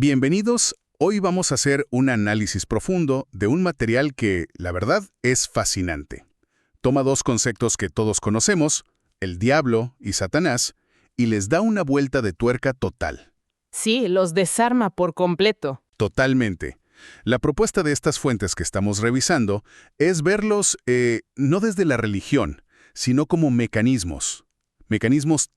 Bienvenidos. Hoy vamos a hacer un análisis profundo de un material que, la verdad, es fascinante. Toma dos conceptos que todos conocemos, el diablo y Satanás, y les da una vuelta de tuerca total. Sí, los desarma por completo. Totalmente. La propuesta de estas fuentes que estamos revisando es verlos no desde la religión, sino como mecanismos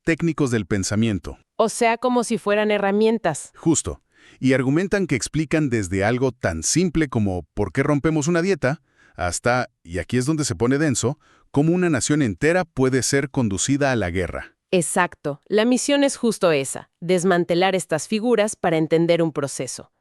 técnicos del pensamiento. O sea, como si fueran herramientas. Justo. Y argumentan que explican desde algo tan simple como por qué rompemos una dieta, hasta, y aquí es donde se pone denso, cómo una nación entera puede ser conducida a la guerra. Exacto. La misión es justo esa, desmantelar estas figuras para entender un proceso.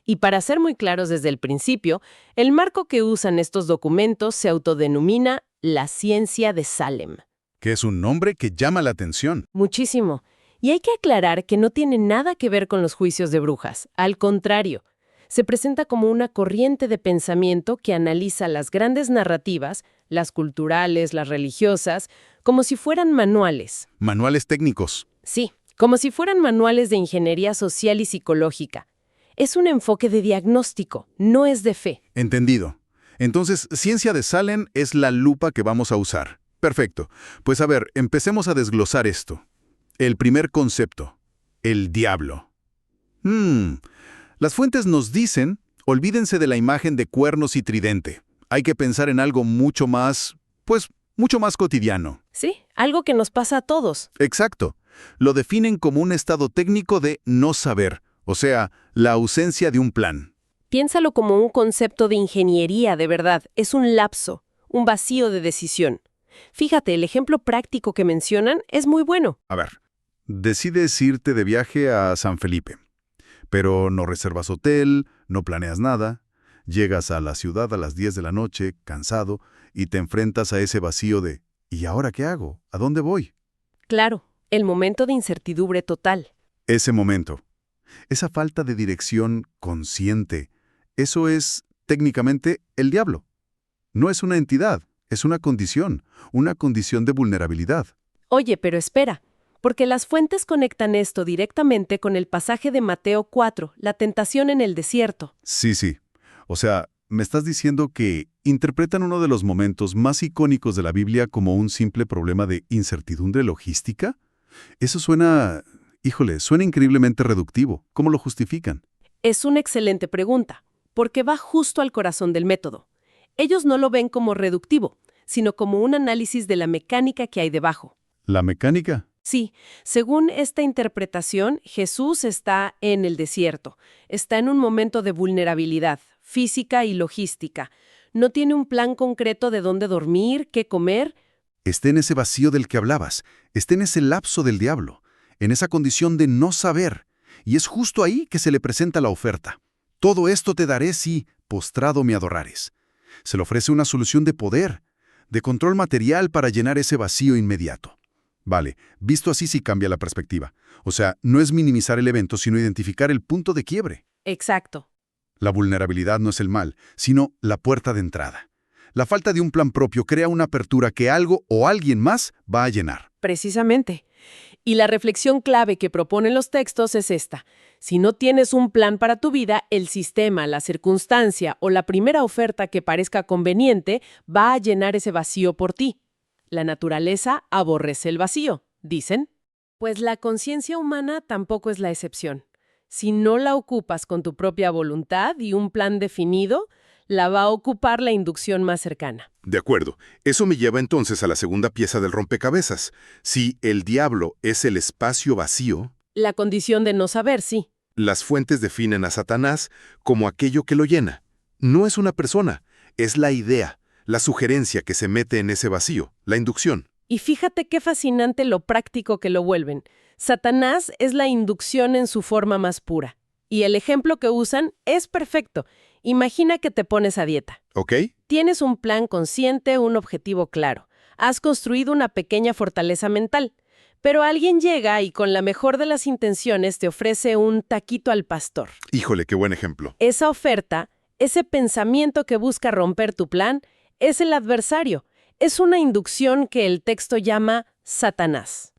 Y para ser muy claros desde el principio, el marco que usan estos documentos se autodenomina la ciencia de Salem. Que es un nombre que llama la atención. Muchísimo. Y hay que aclarar que no tiene nada que ver con los juicios de brujas. Al contrario, se presenta como una corriente de pensamiento que analiza las grandes narrativas, las culturales, las religiosas, como si fueran manuales. Manuales técnicos. Sí, como si fueran manuales de ingeniería social y psicológica. Es un enfoque de diagnóstico, no es de fe. Entendido. Entonces, ciencia de Salem es la lupa que vamos a usar. Perfecto. Pues a ver, empecemos a desglosar esto. El primer concepto, el diablo. Las fuentes nos dicen, olvídense de la imagen de cuernos y tridente. Hay que pensar en algo mucho más, mucho más cotidiano. Sí, algo que nos pasa a todos. Exacto. Lo definen como un estado técnico de no saber, o sea, la ausencia de un plan. Piénsalo como un concepto de ingeniería, de verdad. Es un lapso, un vacío de decisión. Fíjate, el ejemplo práctico que mencionan es muy bueno. A ver, decides irte de viaje a San Felipe, pero no reservas hotel, no planeas nada, llegas a la ciudad a las 10 de la noche, cansado, y te enfrentas a ese vacío de ¿y ahora qué hago? ¿A dónde voy? Claro, el momento de incertidumbre total. Ese momento, esa falta de dirección consciente, eso es, técnicamente, el diablo. No es una entidad, es una condición de vulnerabilidad. Oye, pero espera, porque las fuentes conectan esto directamente con el pasaje de Mateo 4, la tentación en el desierto. Sí. O sea, ¿me estás diciendo que interpretan uno de los momentos más icónicos de la Biblia como un simple problema de incertidumbre logística? Eso suena increíblemente reductivo. ¿Cómo lo justifican? Es una excelente pregunta, porque va justo al corazón del método. Ellos no lo ven como reductivo, sino como un análisis de la mecánica que hay debajo. ¿La mecánica? Sí, según esta interpretación, Jesús está en el desierto, está en un momento de vulnerabilidad física y logística. No tiene un plan concreto de dónde dormir, qué comer. Está en ese vacío del que hablabas, está en ese lapso del diablo, en esa condición de no saber. Y es justo ahí que se le presenta la oferta. Todo esto te daré si, postrado me adorares. Se le ofrece una solución de poder, de control material para llenar ese vacío inmediato. Vale, visto así sí cambia la perspectiva. O sea, no es minimizar el evento, sino identificar el punto de quiebre. Exacto. La vulnerabilidad no es el mal, sino la puerta de entrada. La falta de un plan propio crea una apertura que algo o alguien más va a llenar. Precisamente. Y la reflexión clave que proponen los textos es esta. Si no tienes un plan para tu vida, el sistema, la circunstancia o la primera oferta que parezca conveniente va a llenar ese vacío por ti. La naturaleza aborrece el vacío, dicen. Pues la conciencia humana tampoco es la excepción. Si no la ocupas con tu propia voluntad y un plan definido, la va a ocupar la inducción más cercana. De acuerdo. Eso me lleva entonces a la segunda pieza del rompecabezas. Si el diablo es el espacio vacío, La condición de no saber, sí. las fuentes definen a Satanás como aquello que lo llena. No es una persona, es la idea, la sugerencia que se mete en ese vacío, la inducción. Y fíjate qué fascinante lo práctico que lo vuelven. Satanás es la inducción en su forma más pura. Y el ejemplo que usan es perfecto. Imagina que te pones a dieta. ¿Ok? Tienes un plan consciente, un objetivo claro. Has construido una pequeña fortaleza mental. Pero alguien llega y con la mejor de las intenciones te ofrece un taquito al pastor. Híjole, qué buen ejemplo. Esa oferta, ese pensamiento que busca romper tu plan, es el adversario. Es una inducción que el texto llama Satanás.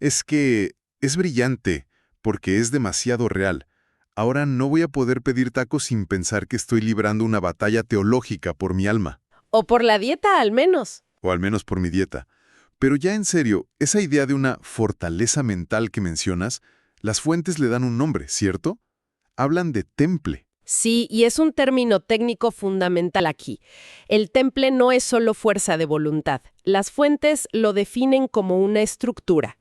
Es que es brillante, porque es demasiado real. Ahora no voy a poder pedir tacos sin pensar que estoy librando una batalla teológica por mi alma, O por la dieta, al menos. o al menos por mi dieta. Pero ya en serio, esa idea de una fortaleza mental que mencionas, las fuentes le dan un nombre, ¿cierto? Hablan de temple. Sí, y es un término técnico fundamental aquí. El temple no es solo fuerza de voluntad. Las fuentes lo definen como una estructura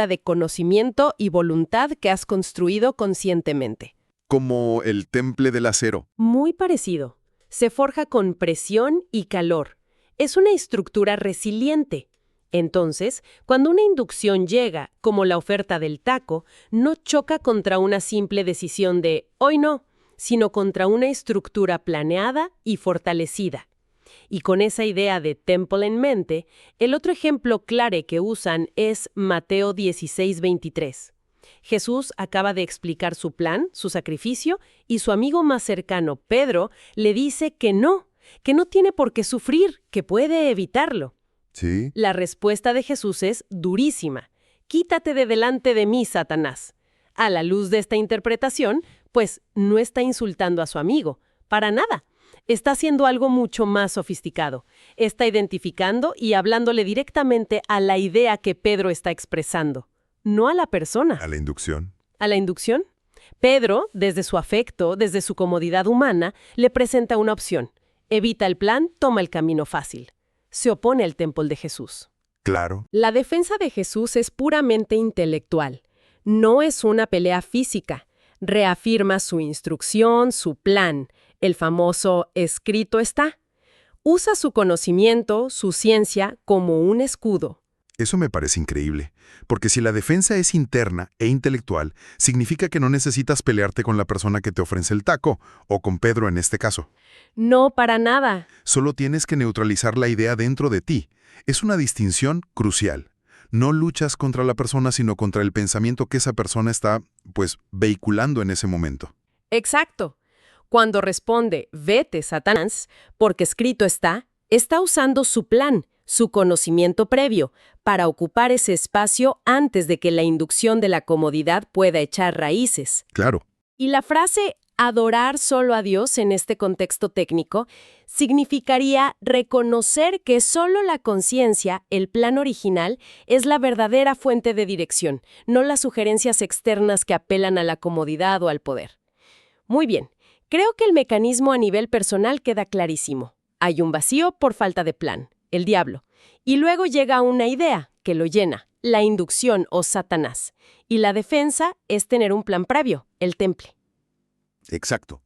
de conocimiento y voluntad que has construido conscientemente. Como el temple del acero. Muy parecido. Se forja con presión y calor. Es una estructura resiliente. Entonces, cuando una inducción llega, como la oferta del taco, no choca contra una simple decisión de hoy no, sino contra una estructura planeada y fortalecida. Y con esa idea de temple en mente, el otro ejemplo claro que usan es Mateo 16:23. Jesús acaba de explicar su plan, su sacrificio, y su amigo más cercano, Pedro, le dice que no tiene por qué sufrir, que puede evitarlo. Sí. La respuesta de Jesús es durísima. Quítate de delante de mí, Satanás. A la luz de esta interpretación, pues no está insultando a su amigo, para nada. Está haciendo algo mucho más sofisticado. Está identificando y hablándole directamente a la idea que Pedro está expresando, no a la persona. A la inducción. ¿A la inducción? Pedro, desde su afecto, desde su comodidad humana, le presenta una opción. Evita el plan, toma el camino fácil. Se opone al temple de Jesús. Claro. La defensa de Jesús es puramente intelectual. No es una pelea física. Reafirma su instrucción, su plan. El famoso escrito está. Usa su conocimiento, su ciencia, como un escudo. Eso me parece increíble, porque si la defensa es interna e intelectual, significa que no necesitas pelearte con la persona que te ofrece el taco, o con Pedro en este caso. No, para nada. Solo tienes que neutralizar la idea dentro de ti. Es una distinción crucial. No luchas contra la persona, sino contra el pensamiento que esa persona está, vehiculando en ese momento. Exacto. Cuando responde, vete, Satanás, porque escrito está usando su plan, su conocimiento previo, para ocupar ese espacio antes de que la inducción de la comodidad pueda echar raíces. Claro. Y la frase adorar solo a Dios en este contexto técnico significaría reconocer que solo la conciencia, el plan original, es la verdadera fuente de dirección, no las sugerencias externas que apelan a la comodidad o al poder. Muy bien, creo que el mecanismo a nivel personal queda clarísimo. Hay un vacío por falta de plan, el diablo, y luego llega una idea que lo llena, la inducción o Satanás, y la defensa es tener un plan previo, el temple. Exacto.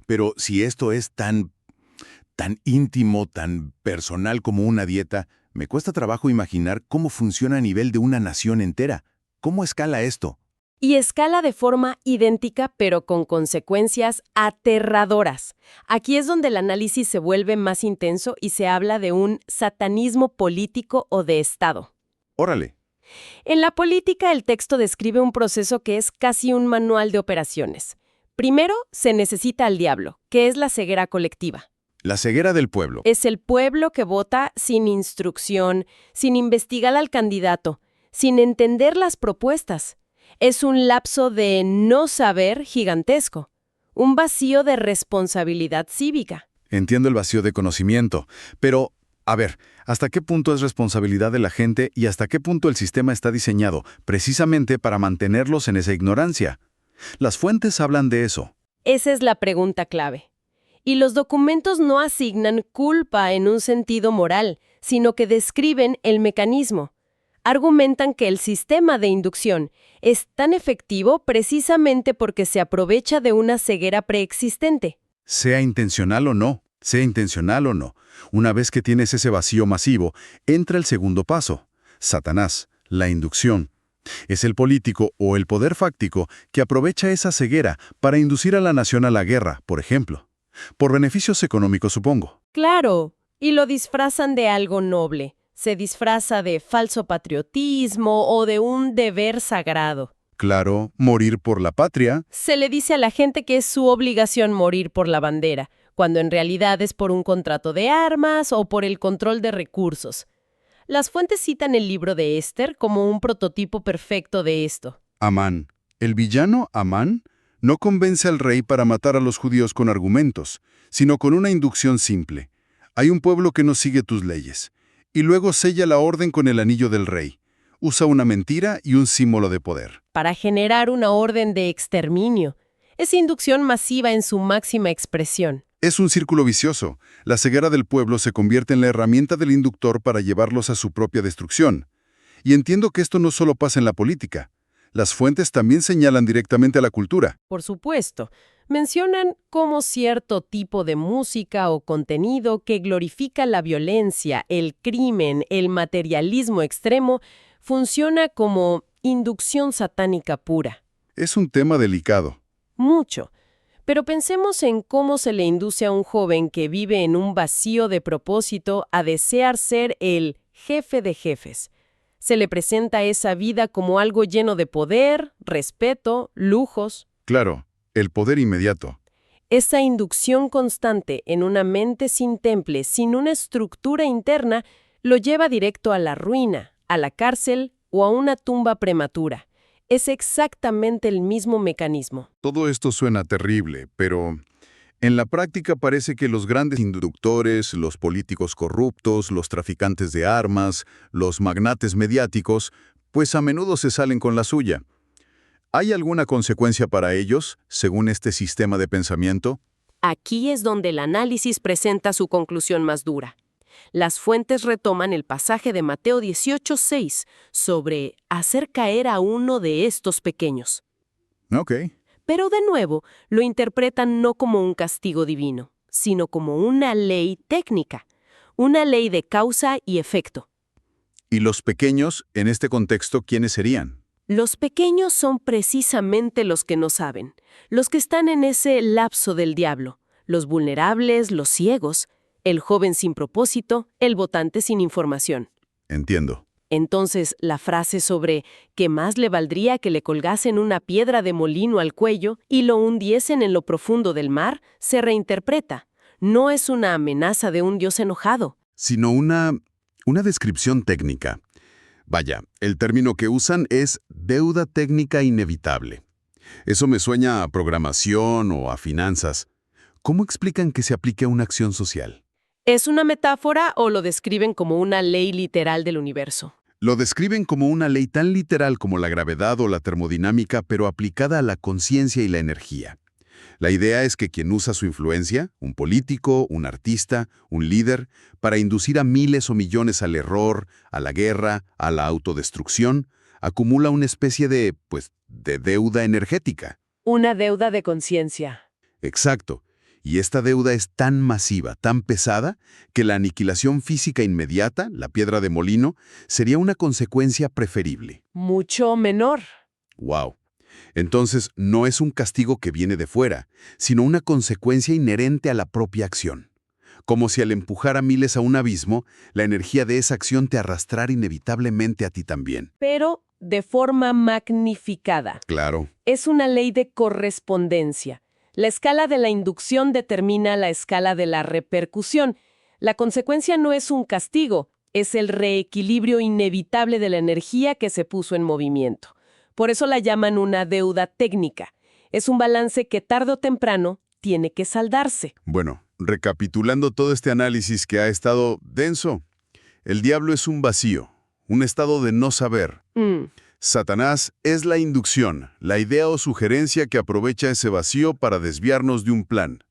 Pero si esto es tan íntimo, tan personal como una dieta, me cuesta trabajo imaginar cómo funciona a nivel de una nación entera. ¿Cómo escala esto? Y escala de forma idéntica, pero con consecuencias aterradoras. Aquí es donde el análisis se vuelve más intenso y se habla de un satanismo político o de Estado. Órale. En la política, el texto describe un proceso que es casi un manual de operaciones. Primero, se necesita al diablo, que es la ceguera colectiva. La ceguera del pueblo. Es el pueblo que vota sin instrucción, sin investigar al candidato, sin entender las propuestas. Es un lapso de no saber gigantesco, un vacío de responsabilidad cívica. Entiendo el vacío de conocimiento, pero, a ver, ¿hasta qué punto es responsabilidad de la gente y hasta qué punto el sistema está diseñado precisamente para mantenerlos en esa ignorancia? Las fuentes hablan de eso. Esa es la pregunta clave. Y los documentos no asignan culpa en un sentido moral, sino que describen el mecanismo. Argumentan que el sistema de inducción es tan efectivo precisamente porque se aprovecha de una ceguera preexistente. Sea intencional o no, una vez que tienes ese vacío masivo, entra el segundo paso, Satanás, la inducción. Es el político o el poder fáctico que aprovecha esa ceguera para inducir a la nación a la guerra, por ejemplo. Por beneficios económicos, supongo. Claro, y lo disfrazan de algo noble. Se disfraza de falso patriotismo o de un deber sagrado. Claro, morir por la patria. Se le dice a la gente que es su obligación morir por la bandera, cuando en realidad es por un contrato de armas o por el control de recursos. Las fuentes citan el libro de Esther como un prototipo perfecto de esto. Amán, El villano, Amán, no convence al rey para matar a los judíos con argumentos, sino con una inducción simple. Hay un pueblo que no sigue tus leyes. Y luego sella la orden con el anillo del rey. Usa una mentira y un símbolo de poder. Para generar una orden de exterminio. Es inducción masiva en su máxima expresión. Es un círculo vicioso. La ceguera del pueblo se convierte en la herramienta del inductor para llevarlos a su propia destrucción. Y entiendo que esto no solo pasa en la política. Las fuentes también señalan directamente a la cultura. Por supuesto, mencionan cómo cierto tipo de música o contenido que glorifica la violencia, el crimen, el materialismo extremo, funciona como inducción satánica pura. Es un tema delicado. Mucho. Pero pensemos en cómo se le induce a un joven que vive en un vacío de propósito a desear ser el jefe de jefes. Se le presenta esa vida como algo lleno de poder, respeto, lujos. Claro, el poder inmediato. Esa inducción constante en una mente sin temple, sin una estructura interna, lo lleva directo a la ruina, a la cárcel o a una tumba prematura. Es exactamente el mismo mecanismo. Todo esto suena terrible, pero en la práctica parece que los grandes inductores, los políticos corruptos, los traficantes de armas, los magnates mediáticos, pues a menudo se salen con la suya. ¿Hay alguna consecuencia para ellos, según este sistema de pensamiento? Aquí es donde el análisis presenta su conclusión más dura. Las fuentes retoman el pasaje de Mateo 18:6 sobre hacer caer a uno de estos pequeños. Ok. Pero de nuevo, lo interpretan no como un castigo divino, sino como una ley técnica, una ley de causa y efecto. ¿Y los pequeños, en este contexto, quiénes serían? Los pequeños son precisamente los que no saben, los que están en ese lapso del diablo, los vulnerables, los ciegos, el joven sin propósito, el votante sin información. Entiendo. Entonces, la frase sobre que más le valdría que le colgasen una piedra de molino al cuello y lo hundiesen en lo profundo del mar, se reinterpreta. No es una amenaza de un Dios enojado. Sino una descripción técnica. Vaya, el término que usan es deuda técnica inevitable. Eso me sueña a programación o a finanzas. ¿Cómo explican que se aplique a una acción social? ¿Es una metáfora o lo describen como una ley literal del universo? Lo describen como una ley tan literal como la gravedad o la termodinámica, pero aplicada a la conciencia y la energía. La idea es que quien usa su influencia, un político, un artista, un líder, para inducir a miles o millones al error, a la guerra, a la autodestrucción, acumula una especie de deuda energética. Una deuda de conciencia. Exacto. Y esta deuda es tan masiva, tan pesada, que la aniquilación física inmediata, la piedra de molino, sería una consecuencia preferible. Mucho menor. ¡Wow! Entonces, no es un castigo que viene de fuera, sino una consecuencia inherente a la propia acción. Como si al empujar a miles a un abismo, la energía de esa acción te arrastrara inevitablemente a ti también. Pero de forma magnificada. Claro. Es una ley de correspondencia. La escala de la inducción determina la escala de la repercusión. La consecuencia no es un castigo, es el reequilibrio inevitable de la energía que se puso en movimiento. Por eso la llaman una deuda técnica. Es un balance que tarde o temprano tiene que saldarse. Bueno, recapitulando todo este análisis que ha estado denso, el diablo es un vacío, un estado de no saber. Satanás es la inducción, la idea o sugerencia que aprovecha ese vacío para desviarnos de un plan.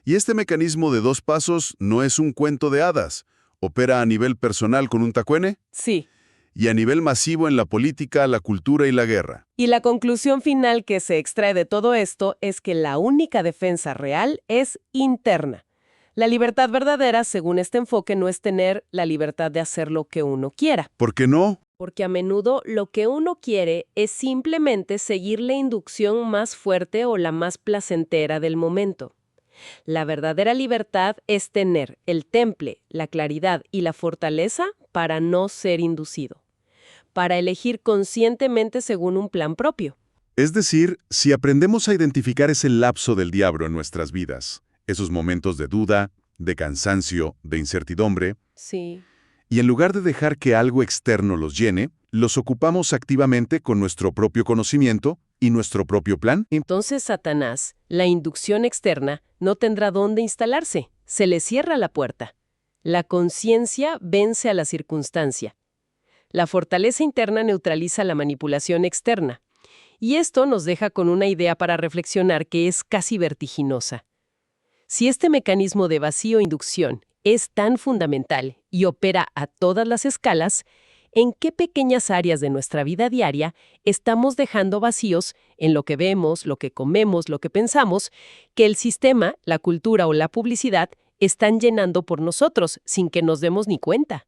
Y este mecanismo de 2 pasos no es un cuento de hadas. ¿Opera a nivel personal con un tacuene? Sí. Y a nivel masivo en la política, la cultura y la guerra. Y la conclusión final que se extrae de todo esto es que la única defensa real es interna. La libertad verdadera, según este enfoque, no es tener la libertad de hacer lo que uno quiera. ¿Por qué no? Porque a menudo lo que uno quiere es simplemente seguir la inducción más fuerte o la más placentera del momento. La verdadera libertad es tener el temple, la claridad y la fortaleza para no ser inducido, para elegir conscientemente según un plan propio. Es decir, si aprendemos a identificar ese lapso del diablo en nuestras vidas, esos momentos de duda, de cansancio, de incertidumbre, Sí. y en lugar de dejar que algo externo los llene, los ocupamos activamente con nuestro propio conocimiento, ¿Y nuestro propio plan? Entonces Satanás, la inducción externa, no tendrá dónde instalarse. Se le cierra la puerta. La conciencia vence a la circunstancia. La fortaleza interna neutraliza la manipulación externa. Y esto nos deja con una idea para reflexionar que es casi vertiginosa. Si este mecanismo de vacío-inducción es tan fundamental y opera a todas las escalas, ¿en qué pequeñas áreas de nuestra vida diaria estamos dejando vacíos en lo que vemos, lo que comemos, lo que pensamos, que el sistema, la cultura o la publicidad están llenando por nosotros sin que nos demos ni cuenta?